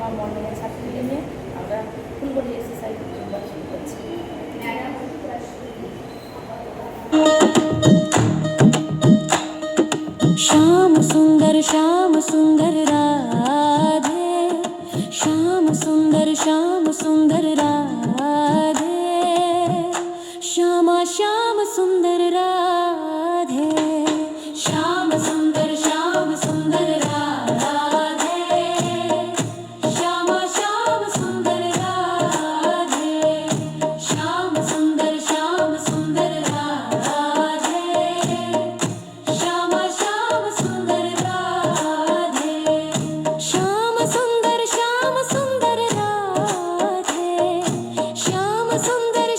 আমার মন্ডলের ছাত্রীদের নিয়ে আমরা ফুলবাড়ি এক্সারসাইজ শুরু করছি। श्याम सुंदर राधे, श्याम सुंदर राधे, श्यामा श्याम सुंदर राधे, श्याम सुंदर राधे, श्यामा श्याम सुंदर राधे, श्याम सुंदर राधे, श्यामा श्याम सुंदर राधे, श्याम सुंदर राधे, श्याम सुंदर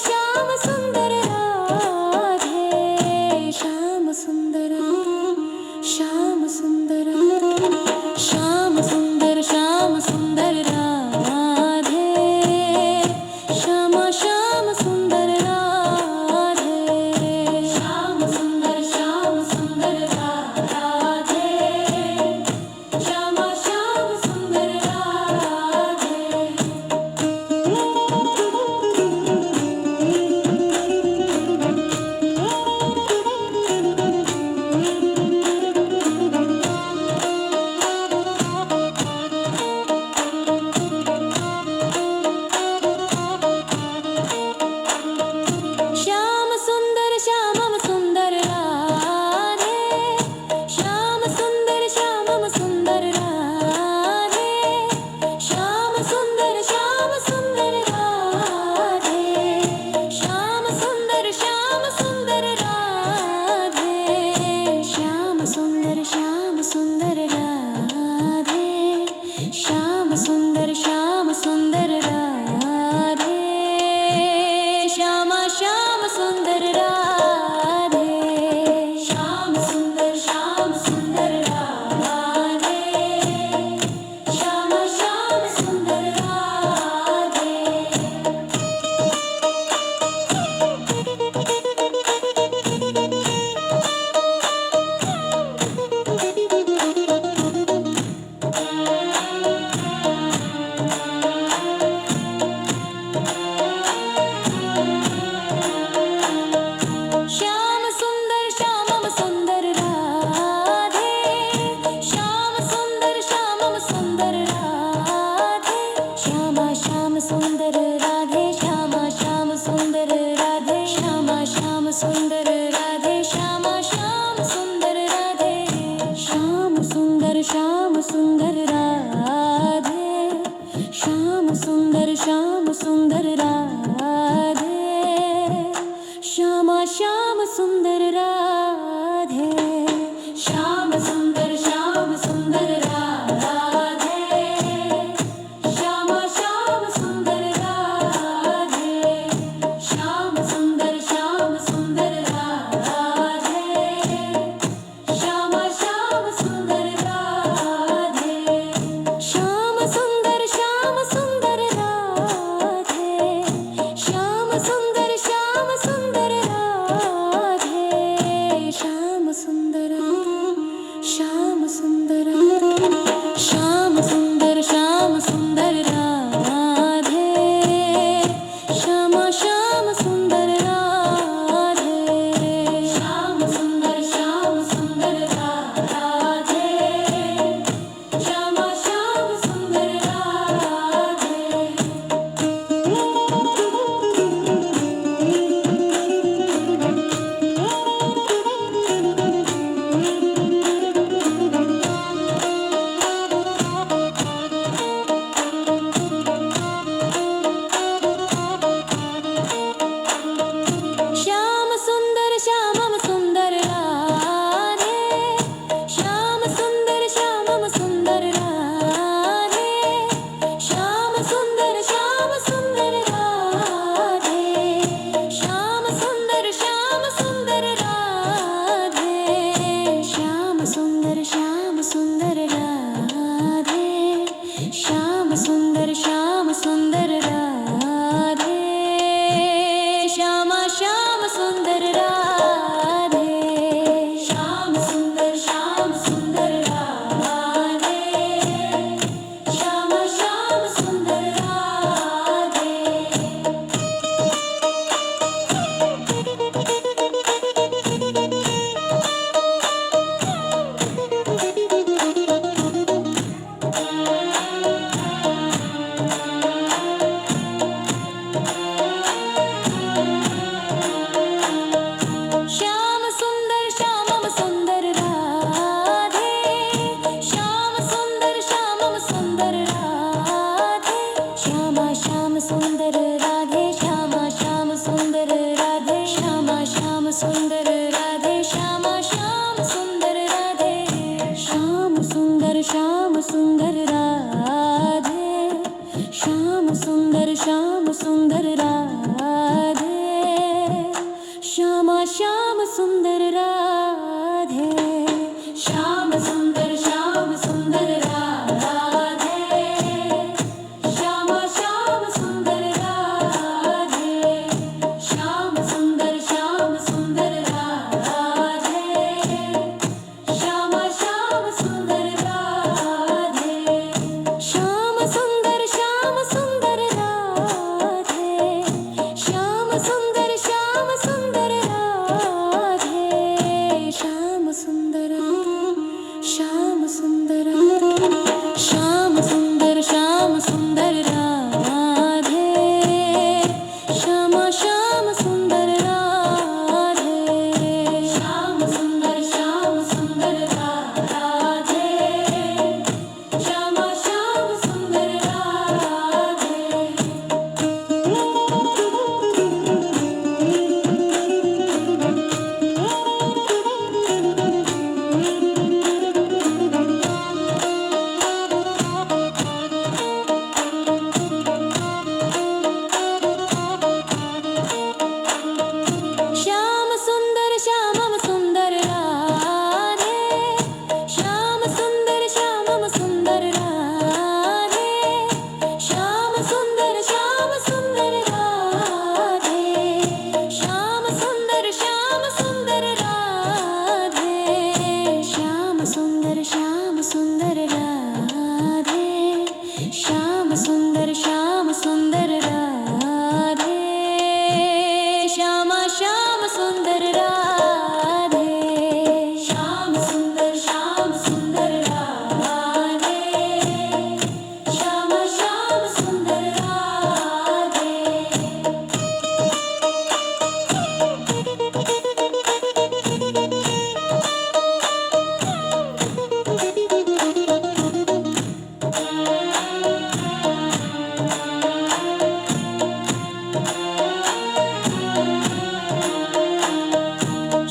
राधे, श्याम सुंदर राधे, श्यामा श्याम सुंदर राधे, श्याम सुंदर राधे, श्यामा श्याम सुंदर राधे। श्याम सुंदर श्यामम सुंदर राधे, श्याम सुंदर श्यामम सुंदर राधे, श्याम सुंदर राधे, श्याम सुंदर राधे, श्याम सुंदर राधे, श्याम सुंदर राधे, श्यामा श्याम सुंदर राधे, श्याम सुंदर राधे, श्यामा श्याम सुंदर राधे। श्याम सुंदर श्यामम सुंदर राधे, श्याम सुंदर श्यामम सुंदर राधे, श्यामा श्याम सुंदर राधे, श्यामा श्याम सुंदर राधे, श्यामा श्याम सुंदर राधे, श्यामा श्याम सुंदर राधे, श्याम सुंदर राधे, श्याम सुंदर राधे, श्यामा श्याम सुंदर राधे, श्याम सुंदर राधे, श्यामा श्याम सुंदर राधे, श्याम सुंदर राधे, श्यामा श्याम सुंदर राधे। श्याम सुंदर राधे श्याम सुंदर राधे श्यामा श्याम सुंदर राधे श्याम सुंदर राधे श्यामा श्याम सुंदर राधे श्याम सुंदर राधे श्यामा श्याम सुंदर राधे श्याम सुंदर राधे श्याम सुंदर राधे श्याम सुंदर श्याम सुंदर राधे श्यामा श्याम सुंदर राधे श्याम सुंदर राधे श्यामा श्याम सुंदर राधे श्याम सुंदर श्यामम सुंदर राधे श्याम सुंदर श्यामम सुंदर राधे श्याम सुंदर राधे श्याम सुंदर राधे श्याम सुंदर राधे श्याम सुंदर राधे श्यामा श्याम सुंदर राधे श्याम सुंदर राधे श्यामा श्याम सुंदर राधे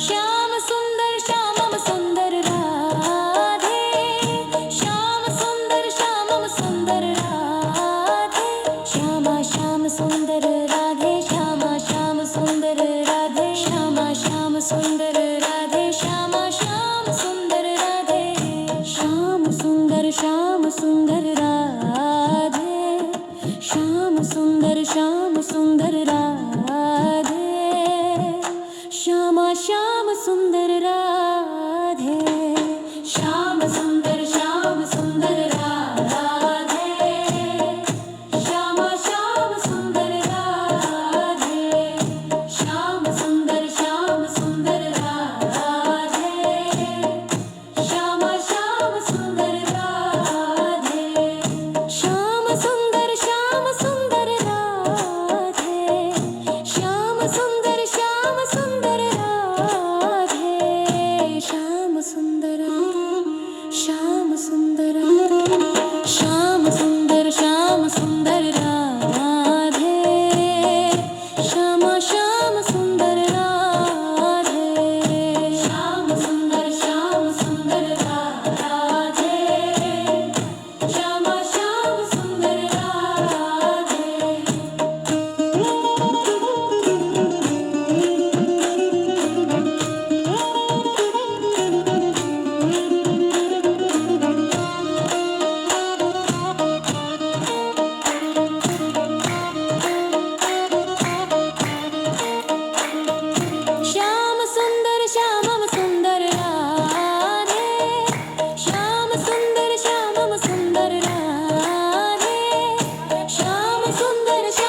श्याम सुंदर श्यामम सुंदर राधे श्याम सुंदर श्यामम सुंदर राधे श्यामा श्याम सुंदर राधे श्यामा श्याम सुंदर राधे श्यामा श्याम सुंदर राधे श्यामा श्याम सुंदर राधे श्याम सुंदर राधे श्याम सुंदर राधे श्यामा श्याम सुंदर राधे श्याम सुंदर राधे श्यामा श्याम सुंदर राधे श्याम सुंदर राधे श्यामा श्याम सुंदर राधे श्याम सुंदर राधे श्याम सुंदर राधे श्याम सुंदर